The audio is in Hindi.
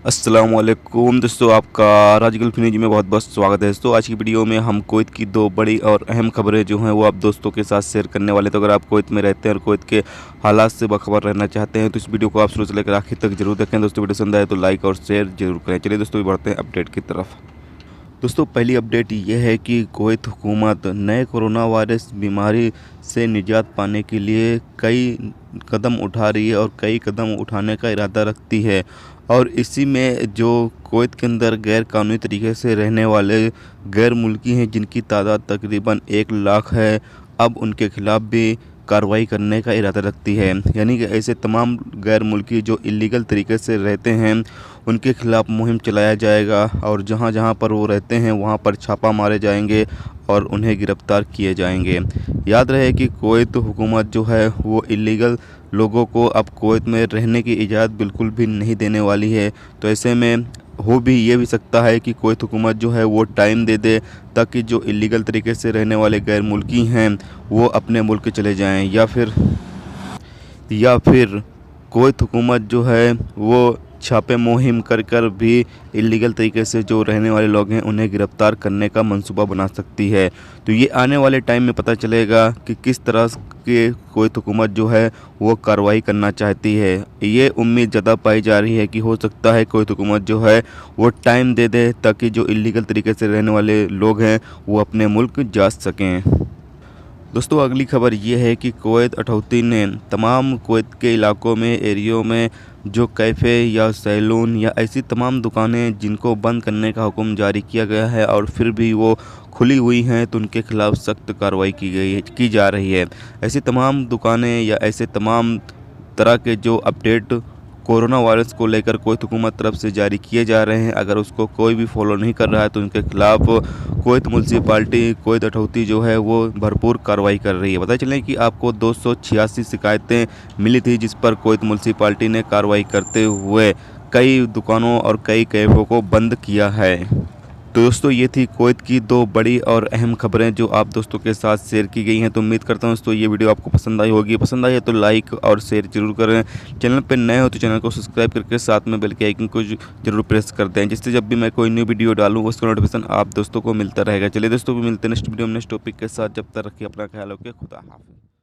अस्सलामुअलैकुम दोस्तों, आपका राजगल फिनिज में बहुत बहुत स्वागत है। दोस्तों आज की वीडियो में हम कुवैत की दो बड़ी और अहम खबरें जो हैं वो आप दोस्तों के साथ शेयर करने वाले। तो अगर आप कुवैत में रहते हैं और कुवैत के हालात से बाखबर रहना चाहते हैं तो इस वीडियो को आप शुरू से लेकर आखिर तक जरूर देखें। दोस्तों वीडियो पसंद आए तो लाइक और शेयर जरूर करें। चलिए दोस्तों भी बढ़ते हैं अपडेट की तरफ। दोस्तों पहली अपडेट ये है कि कुवैत हुकूमत नए कोरोना वायरस बीमारी से निजात पाने के लिए कई कदम उठा रही है और कई कदम उठाने का इरादा रखती है। और इसी में जो कुवैत के अंदर गैर कानूनी तरीके से रहने वाले गैर मुल्की हैं जिनकी तादाद तकरीबन 1 लाख है, अब उनके खिलाफ़ भी कार्रवाई करने का इरादा रखती है। यानी कि ऐसे तमाम गैर मुल्की जो इलीगल तरीके से रहते हैं उनके खिलाफ़ मुहिम चलाया जाएगा और जहाँ जहाँ पर वो रहते हैं वहाँ पर छापा मारे जाएंगे और उन्हें गिरफ़्तार किए जाएंगे। याद रहे कि कुवैत हुकूमत जो है वो इलीगल लोगों को अब कुवैत में रहने की इजाज़त बिल्कुल भी नहीं देने वाली है। तो ऐसे में हो भी ये भी सकता है कि कुवैत हुकूमत जो है वो टाइम दे दे ताकि जो इलीगल तरीके से रहने वाले गैर मुल्की हैं वो अपने मुल्क चले जाएं, या फिर कुवैत हुकूमत जो है वो छापे मुहिम कर कर भी इलीगल तरीके से जो रहने वाले लोग हैं उन्हें गिरफ़्तार करने का मंसूबा बना सकती है। तो ये आने वाले टाइम में पता चलेगा कि किस तरह के कुवैत हुकूमत जो है वो कार्रवाई करना चाहती है। ये उम्मीद ज़्यादा पाई जा रही है कि हो सकता है कुवैत हुकूमत जो है वो टाइम दे दे ताकि जो इलीगल तरीके से रहने वाले लोग हैं वो अपने मुल्क जा सकें। दोस्तों अगली खबर ये है कि कुवैत अथॉरिटी ने तमाम कुवैत के इलाकों में एरियो में जो कैफ़े या सैलून या ऐसी तमाम दुकानें जिनको बंद करने का हुक्म जारी किया गया है और फिर भी वो खुली हुई हैं तो उनके खिलाफ़ सख्त कार्रवाई की जा रही है। ऐसी तमाम दुकानें या ऐसे तमाम तरह के जो अपडेट कोरोना वायरस को लेकर कुवैत हुकूमत तरफ से जारी किए जा रहे हैं, अगर उसको कोई भी फॉलो नहीं कर रहा है तो उनके खिलाफ़ कुवैत म्युनिसिपैलिटी कुवैत अथॉरिटी जो है वो भरपूर कार्रवाई कर रही है। पता चलें कि आपको 286 शिकायतें मिली थी जिस पर कुवैत म्युनिसिपैलिटी ने कार्रवाई करते हुए कई दुकानों और कई कैफ़ों को बंद किया है। तो दोस्तों ये थी कुवैत की दो बड़ी और अहम खबरें जो आप दोस्तों के साथ शेयर की गई हैं। तो उम्मीद करता हूँ दोस्तों ये वीडियो आपको पसंद आई होगी। पसंद आई है तो लाइक और शेयर जरूर करें। चैनल पर नए हो तो चैनल को सब्सक्राइब करके साथ में बेल के आइकन को जरूर प्रेस कर दें, जिससे जब भी मैं कोई न्यू वीडियो डालूँ उसका नोटिफिकेशन आप दोस्तों को मिलता रहेगा। चलिए दोस्तों भी मिलते हैं नेक्स्ट वीडियो में नेक्स्ट टॉपिक के साथ। जब तक रखिए अपना ख्याल, ओके, खुदा हाफिज़।